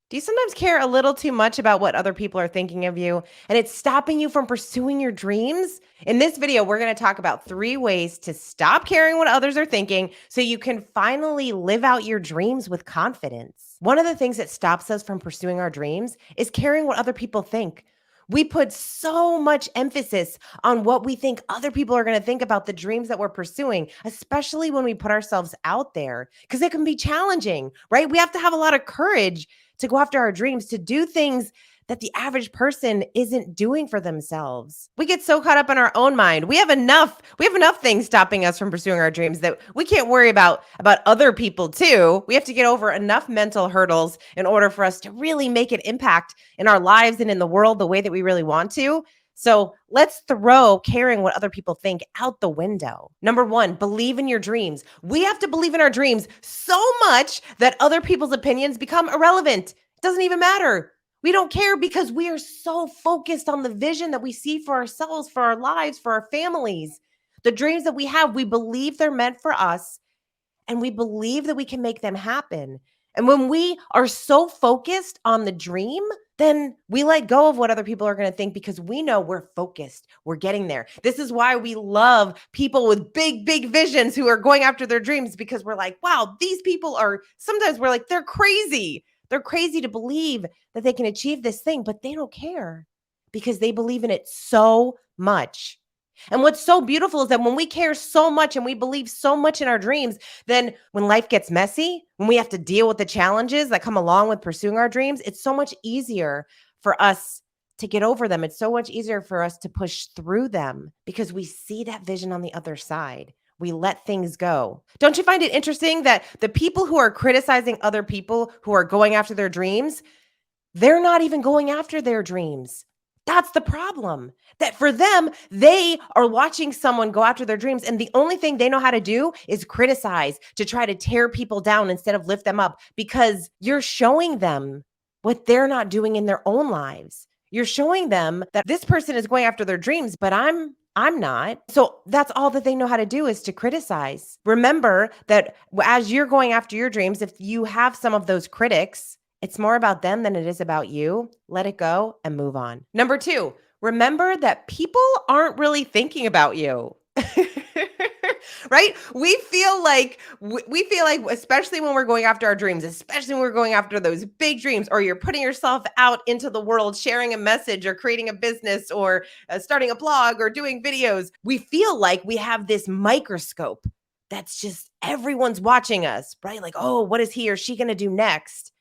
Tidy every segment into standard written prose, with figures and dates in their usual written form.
Do you sometimes care a little too much about what other people are thinking of you and it's stopping you from pursuing your dreams? In this video, we're going to talk about 3 ways to stop caring what others are thinking so you can finally live out your dreams with confidence. One of the things that stops us from pursuing our dreams is caring what other people think. We put so much emphasis on what we think other people are going to think about the dreams that we're pursuing, especially when we put ourselves out there, because it can be challenging, right? We have to have a lot of courage to go after our dreams, to do things that the average person isn't doing for themselves. We get so caught up in our own mind. We have enough things stopping us from pursuing our dreams that we can't worry about other people too. We have to get over enough mental hurdles in order for us to really make an impact in our lives and in the world the way that we really want to. So let's throw caring what other people think out the window. Number one, believe in your dreams. We have to believe in our dreams so much that other people's opinions become irrelevant. It doesn't even matter. We don't care because we are so focused on the vision that we see for ourselves, for our lives, for our families. The dreams that we have, we believe they're meant for us and we believe that we can make them happen. And when we are so focused on the dream, then we let go of what other people are going to think because we know we're focused. We're getting there. This is why we love people with big, big visions who are going after their dreams because we're like, wow, these people are, sometimes we're like, they're crazy. They're crazy to believe that they can achieve this thing, but they don't care because they believe in it so much. And what's so beautiful is that when we care so much and we believe so much in our dreams, then when life gets messy, when we have to deal with the challenges that come along with pursuing our dreams, it's so much easier for us to get over them. It's so much easier for us to push through them because we see that vision on the other side. We let things go. Don't you find it interesting that the people who are criticizing other people who are going after their dreams, they're not even going after their dreams? That's the problem. That for them, they are watching someone go after their dreams, and the only thing they know how to do is criticize, to try to tear people down instead of lift them up, because you're showing them what they're not doing in their own lives. You're showing them that this person is going after their dreams, but I'm not. So that's all that they know how to do is to criticize. Remember that as you're going after your dreams, if you have some of those critics, it's more about them than it is about you. Let it go and move on. Number two, remember that people aren't really thinking about you. Right? We feel like, especially when we're going after our dreams, especially when we're going after those big dreams, or you're putting yourself out into the world, sharing a message or creating a business or starting a blog or doing videos, we feel like we have this microscope that's just everyone's watching us, right? Like, oh, what is he or she going to do next?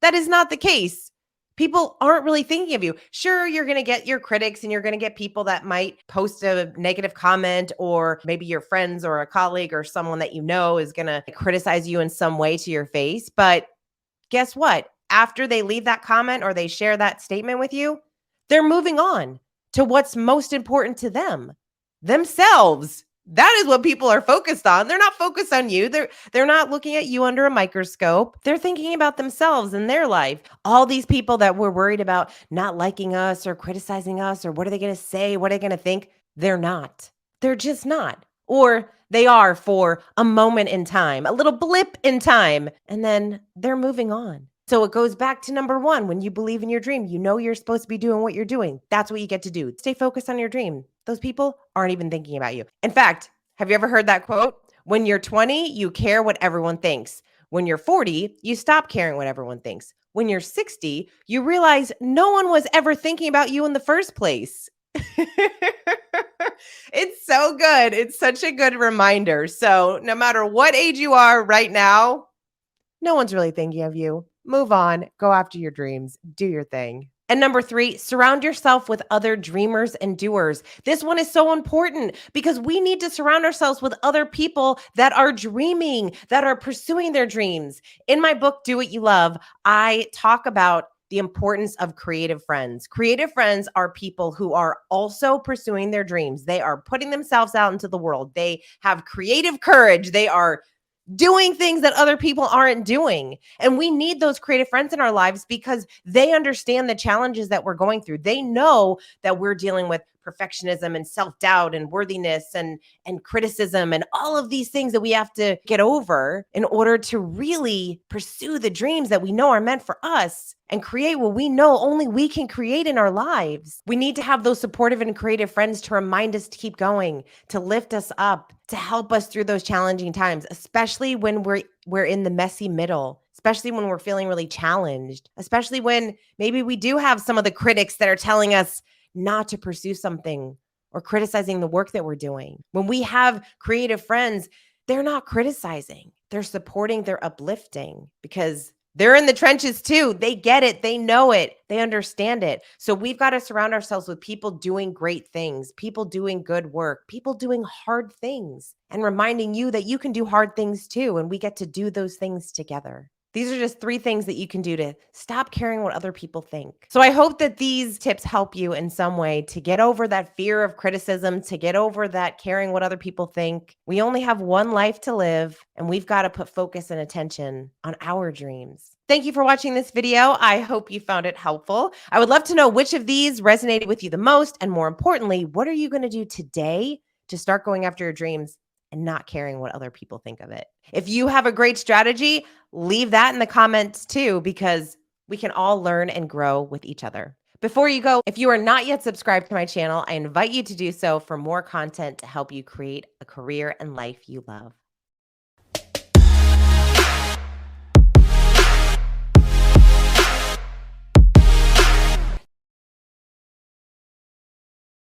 That is not the case. People aren't really thinking of you. Sure, you're going to get your critics and you're going to get people that might post a negative comment, or maybe your friends or a colleague or someone that you know is going to criticize you in some way to your face. But guess what? After they leave that comment or they share that statement with you, they're moving on to what's most important to them, themselves. That is what people are focused on. They're not focused on you. They're not looking at you under a microscope. They're thinking about themselves and their life. All these people that were worried about not liking us or criticizing us or what are they going to say, what are they going to think? They're not. They're just not. Or they are for a moment in time, a little blip in time, and then they're moving on. So it goes back to number one. When you believe in your dream, you know you're supposed to be doing what you're doing. That's what you get to do. Stay focused on your dream. Those people aren't even thinking about you. In fact, have you ever heard that quote? When you're 20, you care what everyone thinks. When you're 40, you stop caring what everyone thinks. When you're 60, you realize no one was ever thinking about you in the first place. It's so good. It's such a good reminder. So no matter what age you are right now, no one's really thinking of you. Move on, go after your dreams, do your thing. And number three, surround yourself with other dreamers and doers. This one is so important because we need to surround ourselves with other people that are dreaming, that are pursuing their dreams. In my book, Do What You Love, I talk about the importance of creative friends. Creative friends are people who are also pursuing their dreams. They are putting themselves out into the world. They have creative courage. They are doing things that other people aren't doing. And we need those creative friends in our lives because they understand the challenges that we're going through. They know that we're dealing with perfectionism and self-doubt and worthiness and criticism and all of these things that we have to get over in order to really pursue the dreams that we know are meant for us and create what we know only we can create in our lives. We need to have those supportive and creative friends to remind us to keep going, to lift us up, to help us through those challenging times, especially when we're in the messy middle, especially when we're feeling really challenged, especially when maybe we do have some of the critics that are telling us not to pursue something or criticizing the work that we're doing. When we have creative friends, they're not criticizing, they're supporting, they're uplifting because they're in the trenches too. They get it. They know it. They understand it. So we've got to surround ourselves with people doing great things, people doing good work, people doing hard things, and reminding you that you can do hard things too. And we get to do those things together. These are just 3 things that you can do to stop caring what other people think. So I hope that these tips help you in some way to get over that fear of criticism, to get over that caring what other people think. We only have one life to live, and we've got to put focus and attention on our dreams. Thank you for watching this video. I hope you found it helpful. I would love to know which of these resonated with you the most, and more importantly, what are you going to do today to start going after your dreams and not caring what other people think of it? If you have a great strategy, leave that in the comments too, because we can all learn and grow with each other. Before you go, if you are not yet subscribed to my channel, I invite you to do so for more content to help you create a career and life you love.